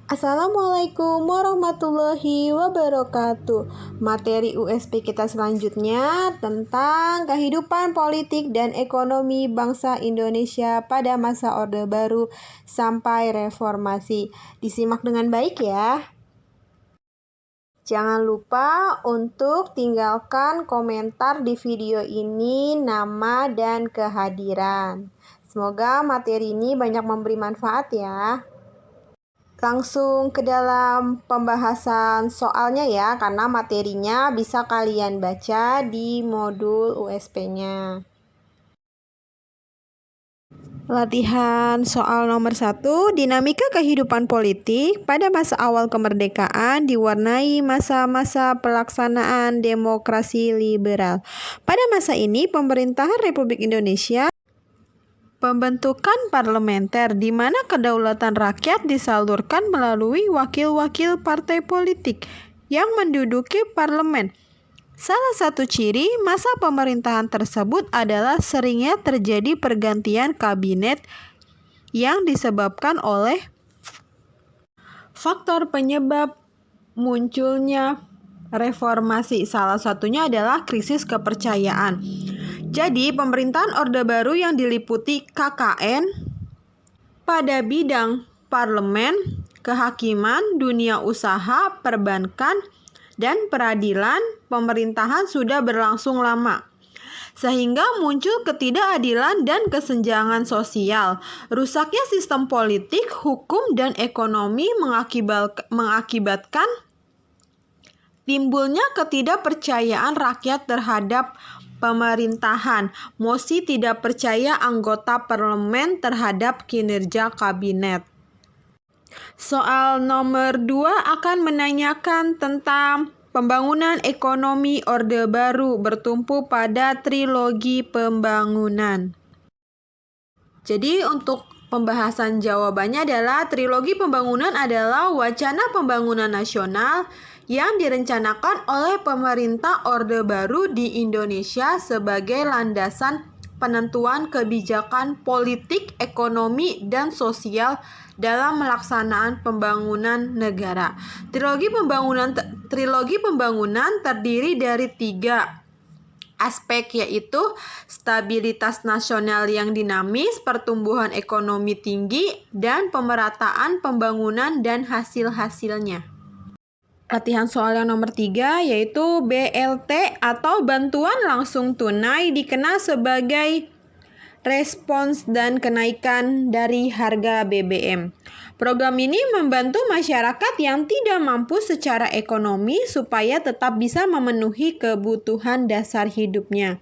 Assalamualaikum warahmatullahi wabarakatuh. Materi USP kita selanjutnya tentang kehidupan politik dan ekonomi bangsa Indonesia pada masa Orde Baru sampai reformasi. Disimak dengan baik ya. Jangan lupa untuk tinggalkan komentar di video ini, nama dan kehadiran. Semoga materi ini banyak memberi manfaat ya. Langsung ke dalam pembahasan soalnya ya, karena materinya bisa kalian baca di modul USP-nya. Latihan soal nomor 1, dinamika kehidupan politik pada masa awal kemerdekaan diwarnai masa-masa pelaksanaan demokrasi liberal. Pada masa ini, pemerintahan Republik Indonesia pembentukan parlementer di mana kedaulatan rakyat disalurkan melalui wakil-wakil partai politik yang menduduki parlemen. Salah satu ciri masa pemerintahan tersebut adalah seringnya terjadi pergantian kabinet yang disebabkan oleh faktor penyebab munculnya reformasi. Salah satunya adalah krisis kepercayaan. Jadi, pemerintahan Orde Baru yang diliputi KKN pada bidang parlemen, kehakiman, dunia usaha, perbankan, dan peradilan pemerintahan sudah berlangsung lama. Sehingga muncul ketidakadilan dan kesenjangan sosial. Rusaknya sistem politik, hukum, dan ekonomi mengakibatkan timbulnya ketidakpercayaan rakyat terhadap pemerintahan, mosi tidak percaya anggota parlemen terhadap kinerja kabinet. Soal nomor 2 akan menanyakan tentang pembangunan ekonomi Orde Baru bertumpu pada trilogi pembangunan. Jadi untuk pembahasan jawabannya adalah trilogi pembangunan adalah wacana pembangunan nasional yang direncanakan oleh pemerintah Orde Baru di Indonesia sebagai landasan penentuan kebijakan politik, ekonomi, dan sosial dalam melaksanaan pembangunan negara. Trilogi pembangunan terdiri dari 3 aspek, yaitu stabilitas nasional yang dinamis, pertumbuhan ekonomi tinggi, dan pemerataan pembangunan dan hasil-hasilnya. Latihan soal yang nomor 3 yaitu BLT atau bantuan langsung tunai dikenal sebagai respons dan kenaikan dari harga BBM. Program ini membantu masyarakat yang tidak mampu secara ekonomi supaya tetap bisa memenuhi kebutuhan dasar hidupnya.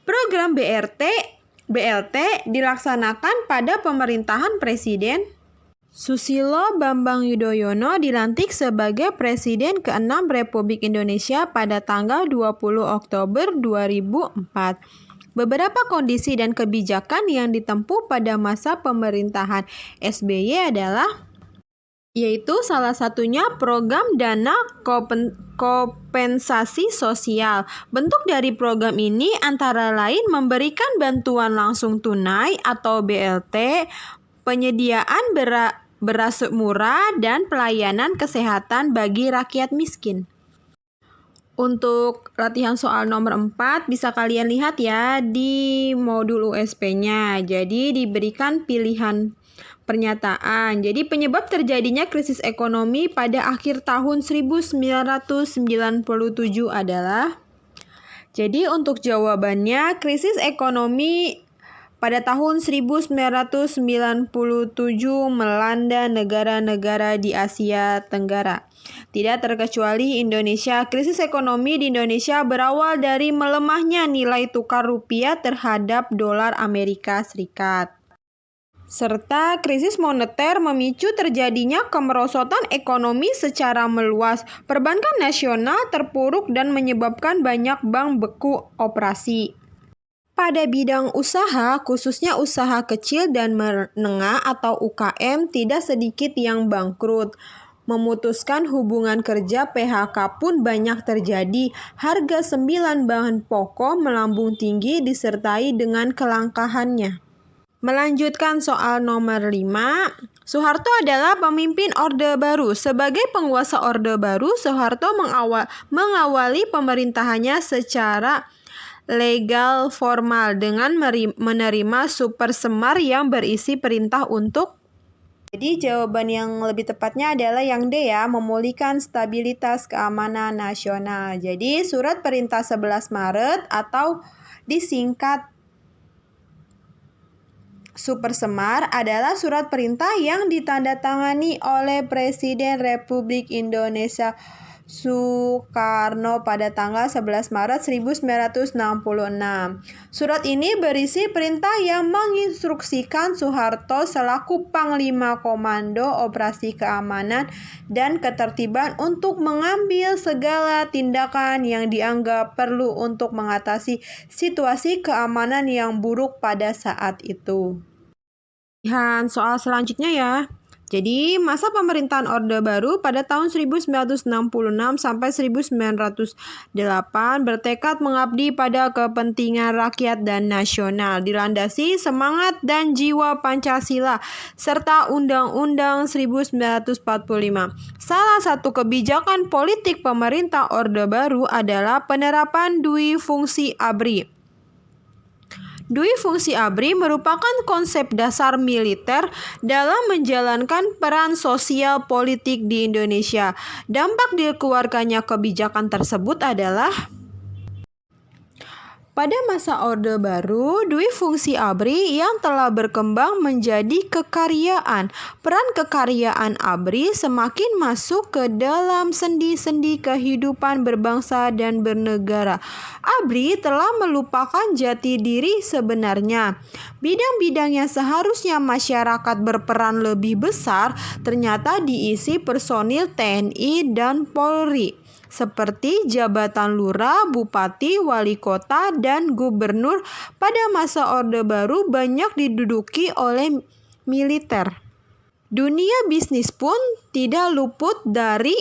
Program BLT dilaksanakan pada pemerintahan Presiden Susilo Bambang Yudhoyono dilantik sebagai Presiden ke-6 Republik Indonesia pada tanggal 20 Oktober 2004. Beberapa kondisi dan kebijakan yang ditempuh pada masa pemerintahan SBY adalah yaitu salah satunya program dana kompensasi sosial. Bentuk dari program ini antara lain memberikan bantuan langsung tunai atau BLT, penyediaan beras murah, dan pelayanan kesehatan bagi rakyat miskin. Untuk latihan soal nomor 4 bisa kalian lihat ya di modul USP-nya. Jadi diberikan pilihan pernyataan. Jadi penyebab terjadinya krisis ekonomi pada akhir tahun 1997 adalah, jadi untuk jawabannya krisis ekonomi pada tahun 1997 melanda negara-negara di Asia Tenggara. Tidak terkecuali Indonesia. Krisis ekonomi di Indonesia berawal dari melemahnya nilai tukar rupiah terhadap dolar Amerika Serikat. Serta krisis moneter memicu terjadinya kemerosotan ekonomi secara meluas. Perbankan nasional terpuruk dan menyebabkan banyak bank beku operasi. Pada bidang usaha, khususnya usaha kecil dan menengah atau UKM, tidak sedikit yang bangkrut. Memutuskan hubungan kerja PHK pun banyak terjadi. Harga 9 bahan pokok melambung tinggi disertai dengan kelangkahannya. Melanjutkan soal nomor 5. Soeharto adalah pemimpin Orde Baru. Sebagai penguasa Orde Baru, Soeharto mengawali pemerintahannya secara legal formal dengan menerima Super Semar yang berisi perintah untuk. Jadi jawaban yang lebih tepatnya adalah yang D ya, memulihkan stabilitas keamanan nasional. Jadi surat perintah 11 Maret atau disingkat Super Semar adalah surat perintah yang ditandatangani oleh Presiden Republik Indonesia Soekarno pada tanggal 11 Maret 1966. Surat ini berisi perintah yang menginstruksikan Soeharto selaku Panglima Komando Operasi Keamanan dan Ketertiban untuk mengambil segala tindakan yang dianggap perlu untuk mengatasi situasi keamanan yang buruk pada saat itu. Lihat soal selanjutnya ya. Jadi, masa pemerintahan Orde Baru pada tahun 1966 sampai 1908 bertekad mengabdi pada kepentingan rakyat dan nasional, dilandasi semangat dan jiwa Pancasila serta Undang-Undang 1945. Salah satu kebijakan politik pemerintah Orde Baru adalah penerapan Dui Fungsi ABRI. Dui Fungsi ABRI merupakan konsep dasar militer dalam menjalankan peran sosial politik di Indonesia. Dampak dikeluarkannya kebijakan tersebut adalah pada masa Orde Baru, Dui Fungsi ABRI yang telah berkembang menjadi kekaryaan. Peran kekaryaan ABRI semakin masuk ke dalam sendi-sendi kehidupan berbangsa dan bernegara. ABRI telah melupakan jati diri sebenarnya. Bidang-bidang yang seharusnya masyarakat berperan lebih besar ternyata diisi personil TNI dan Polri, seperti jabatan lurah, bupati, wali kota, dan gubernur pada masa Orde Baru banyak diduduki oleh militer. Dunia bisnis pun tidak luput dari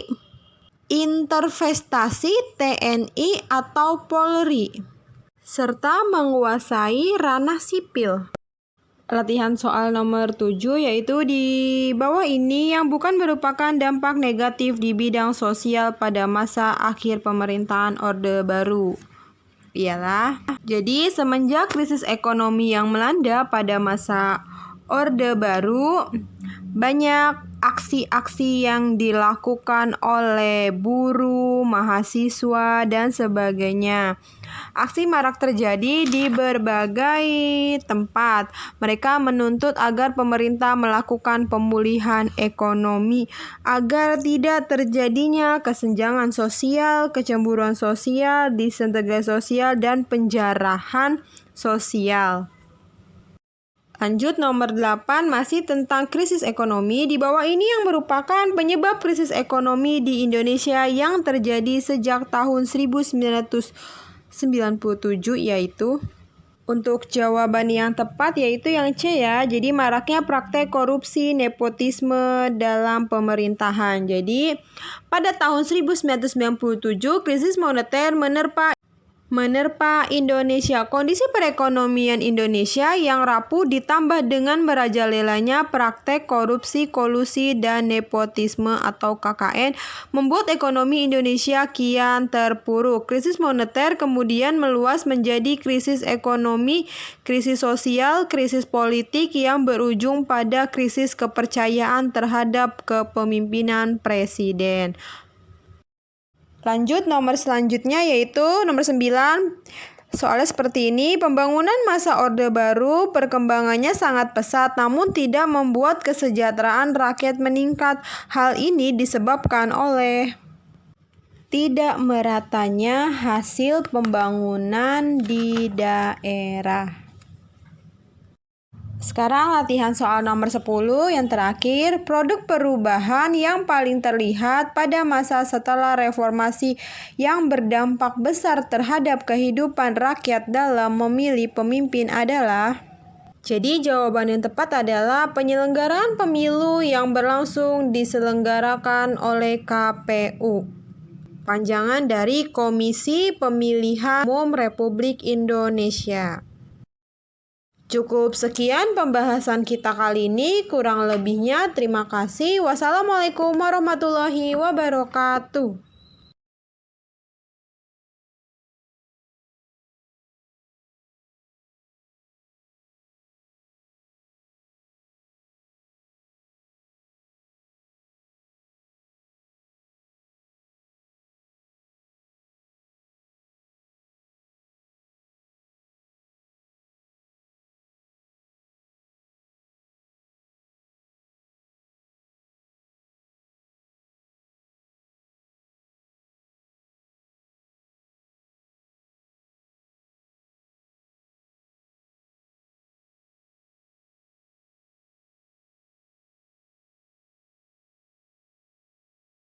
intervestasi TNI atau Polri, serta menguasai ranah sipil. Latihan soal nomor 7 yaitu di bawah ini yang bukan merupakan dampak negatif di bidang sosial pada masa akhir pemerintahan Orde Baru. Ialah, jadi semenjak krisis ekonomi yang melanda pada masa Orde Baru, banyak aksi-aksi yang dilakukan oleh buruh, mahasiswa, dan sebagainya. Aksi marak terjadi di berbagai tempat. Mereka menuntut agar pemerintah melakukan pemulihan ekonomi agar tidak terjadinya kesenjangan sosial, kecemburuan sosial, disintegrasi sosial, dan penjarahan sosial. Lanjut nomor 8 masih tentang krisis ekonomi. Di bawah ini yang merupakan penyebab krisis ekonomi di Indonesia yang terjadi sejak tahun 1997 yaitu untuk jawaban yang tepat yaitu yang C ya. Jadi maraknya praktek korupsi nepotisme dalam pemerintahan. Jadi pada tahun 1997 krisis moneter menerpa Indonesia. Kondisi perekonomian Indonesia yang rapuh ditambah dengan merajalelanya praktek korupsi, kolusi, dan nepotisme atau KKN membuat ekonomi Indonesia kian terpuruk. Krisis moneter kemudian meluas menjadi krisis ekonomi, krisis sosial, krisis politik yang berujung pada krisis kepercayaan terhadap kepemimpinan presiden. Lanjut nomor selanjutnya yaitu nomor 9. Soalnya seperti ini, pembangunan masa Orde Baru perkembangannya sangat pesat namun tidak membuat kesejahteraan rakyat meningkat. Hal ini disebabkan oleh tidak meratanya hasil pembangunan di daerah. Sekarang latihan soal nomor 10 yang terakhir, produk perubahan yang paling terlihat pada masa setelah reformasi yang berdampak besar terhadap kehidupan rakyat dalam memilih pemimpin adalah. Jadi jawaban yang tepat adalah penyelenggaraan pemilu yang berlangsung diselenggarakan oleh KPU. Panjangan dari Komisi Pemilihan Umum Republik Indonesia. Cukup sekian pembahasan kita kali ini, kurang lebihnya terima kasih. Wassalamualaikum warahmatullahi wabarakatuh.